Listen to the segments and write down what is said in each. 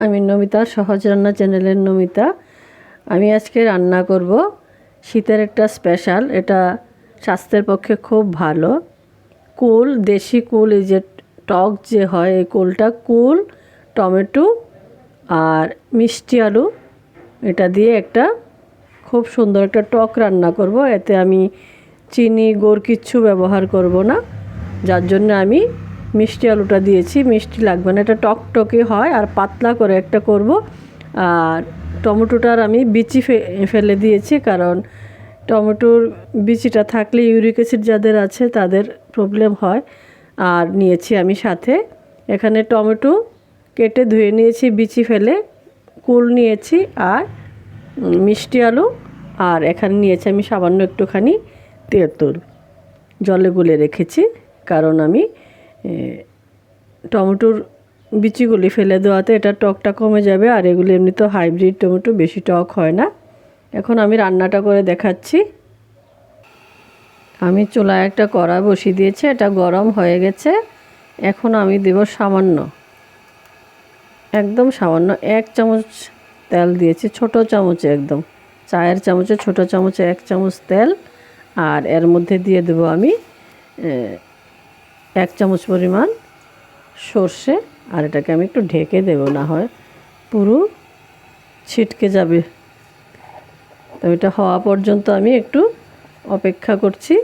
আমি নমিতার সহজ রান্না চ্যানেলের নমিতা। আমি আজকে রান্না করব শীতের একটা স্পেশাল, এটা স্বাস্থ্যের পক্ষে খুব ভালো। কুল, দেশি কুল, এই যে টক যে হয় এই কুলটা, কুল, টমেটো আর মিষ্টি আলু, এটা দিয়ে একটা খুব সুন্দর একটা টক রান্না করব। এতে আমি চিনি, গুড় কিচ্ছু ব্যবহার করব না, যার জন্য আমি মিষ্টি আলুটা দিয়েছি। মিষ্টি লাগবে না, এটা টকটকে হয় আর পাতলা করে একটা করব। আর টমেটোটার আমি বিচি ফেলে দিয়েছি, কারণ টমেটোর বিচিটা থাকলে ইউরিক অ্যাসিড যাদের আছে তাদের প্রবলেম হয়। আর নিয়েছি আমি সাথে এখানে টমেটো কেটে ধুয়ে নিয়েছি বিচি ফেলে, কুল নিয়েছি আর মিষ্টি আলু, আর এখানে নিয়েছি আমি সামান্য একটুখানি তেঁতুল, জলে গুলে রেখেছি। কারণ আমি টমেটোর বিচিগুলি ফেলে দেওয়াতে এটা টকটা কমে যাবে, আর এগুলি এমনিতেও হাইব্রিড টমেটো, বেশি টক হয় না। এখন আমি রান্নাটা করে দেখাচ্ছি। আমি চুলায় একটা কড়া বসিয়ে দিয়েছি, এটা গরম হয়ে গেছে। এখন আমি দেব সামান্য, একদম সামান্য 1 চামচ তেল দিয়েছি, ছোট চামচে, একদম চায়ের চামচে ছোট চামচে 1 চামচ তেল। আর এর মধ্যে দিয়ে দেব আমি 1 চামচ পরিমাণ সর্ষে। আর এটাকে আমি একটু ঢেকে দেব, না হয় পুরো ছিটকে যাবে। তো এটা হওয়া পর্যন্ত আমি একটু অপেক্ষা করছি।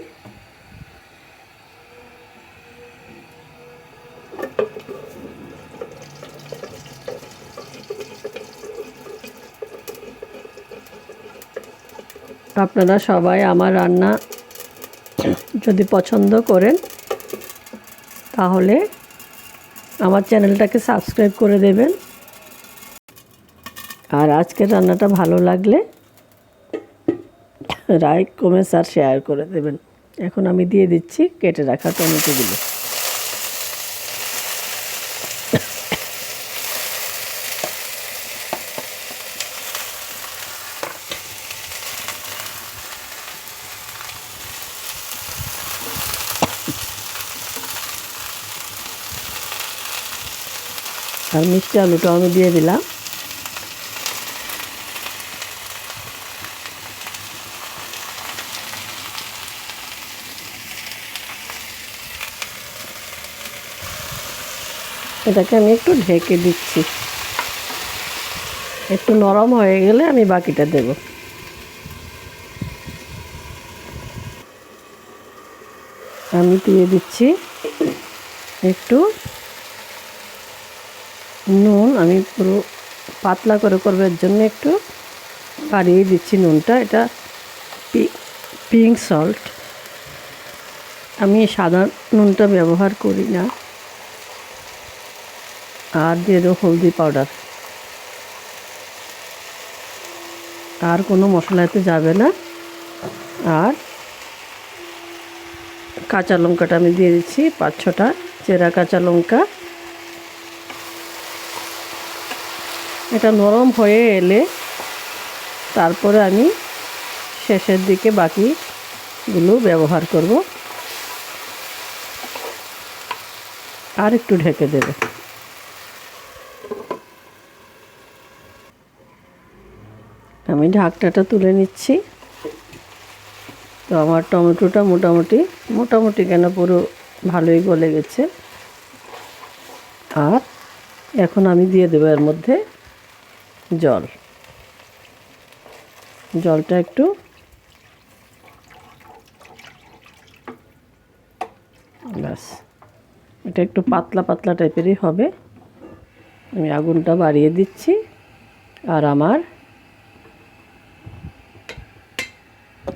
আপনারা সবাই আমার রান্না যদি পছন্দ করেন তাহলে আমার চ্যানেলটাকে সাবস্ক্রাইব করে দেবেন। আর আজকের রান্নাটা ভালো লাগলে লাইক, কমেন্টস আর শেয়ার করে দেবেন। এখন আমি দিয়ে দিচ্ছি কেটে রাখা টমেটোগুলো। আর মিষ্টি আলুটাও আমি দিয়ে দিলাম। এটাকে আমি একটু ঢেকে দিচ্ছি, একটু নরম হয়ে গেলে আমি বাকিটা দেব। আমি দিয়ে দিচ্ছি একটু নুন। আমি পুরো পাতলা করে করবার জন্য একটু বাড়িয়ে দিচ্ছি নুনটা। এটা পিঙ্ক সল্ট, আমি সাদা নুনটা ব্যবহার করি না। আর দিয়ে দেবো হলদি পাউডার। আর কোনো মশলাতে যাবে না। আর কাঁচা লঙ্কাটা আমি দিয়ে দিচ্ছি 5-6টা চেরা কাঁচা লঙ্কা। এটা নরম হয়ে এলে তারপরে আমি শেষের দিকে বাকিগুলো ব্যবহার করব। আর একটু ঢেকে দেবে। আমি ঢাকনাটা তুলে নিচ্ছি। তো আমার টমেটোটা মোটামুটি কেন পুরো ভালোই গলে গেছে। আর এখন আমি দিয়ে দেবো এর মধ্যে জলটা একটু ব্যাস, এটা একটু পাতলা পাতলা টাইপেরই হবে। আমি আগুনটা বাড়িয়ে দিচ্ছি। আর আমার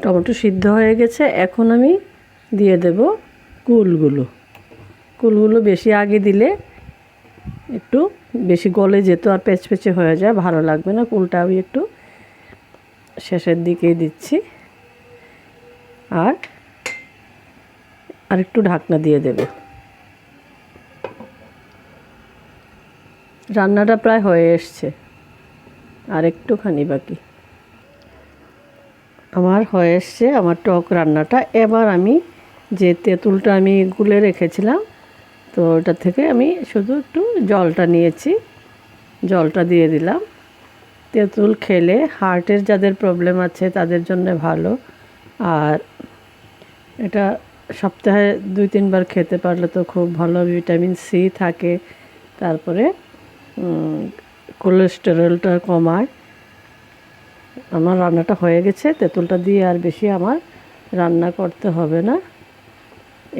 টমেটো সিদ্ধ হয়ে গেছে। এখন আমি দিয়ে দেব কুলগুলো বেশি আগে দিলে একটু বেশি গলে যেত আর পেচপেচে হয়ে যায়, ভালো লাগবে না। কুলটা আমি একটু শেষের দিকেই দিচ্ছি। আর একটু ঢাকনা দিয়ে দেব। রান্নাটা প্রায় হয়ে এসছে, আর একটুখানি বাকি। আমার হয়ে এসছে আমার টক রান্নাটা। এবার আমি যে তেঁতুলটা আমি গুলে রেখেছিলাম, তো ওটা থেকে আমি শুধু একটু জলটা নিয়েছি, জলটা দিয়ে দিলাম। তেঁতুল খেলে হার্টের যাদের প্রবলেম আছে তাদের জন্য ভালো। আর এটা সপ্তাহে 2-3 বার খেতে পারলে তো খুব ভালো, ভিটামিন সি থাকে। তারপরে কোলেস্টেরলটা কমায়। আমার রান্নাটা হয়ে গেছে, তেঁতুলটা দিয়ে আর বেশি আমার রান্না করতে হবে না।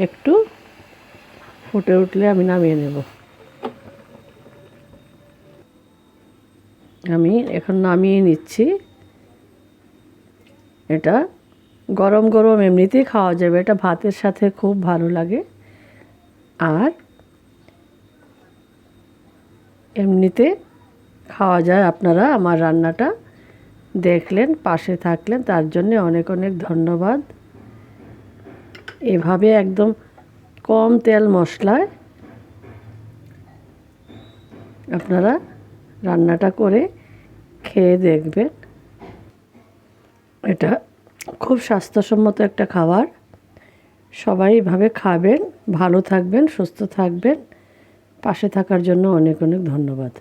একটু ফুটে উঠলে আমি নামিয়ে নেব। আমি এখন নামিয়ে নিচ্ছি। এটা গরম গরম এমনিতেই খাওয়া যাবে, এটা ভাতের সাথে খুব ভালো লাগে। আর এমনিতে খাওয়া যায়। আপনারা আমার রান্নাটা দেখলেন, পাশে থাকলেন, তার জন্যে অনেক অনেক ধন্যবাদ। এভাবে একদম কম তেল মশলায় আপনারা রান্নাটা করে খেয়ে দেখবেন। এটা খুব স্বাস্থ্যসম্মত একটা খাবার। সবাই এভাবে খাবেন, ভালো থাকবেন, সুস্থ থাকবেন। পাশে থাকার জন্য অনেক অনেক ধন্যবাদ।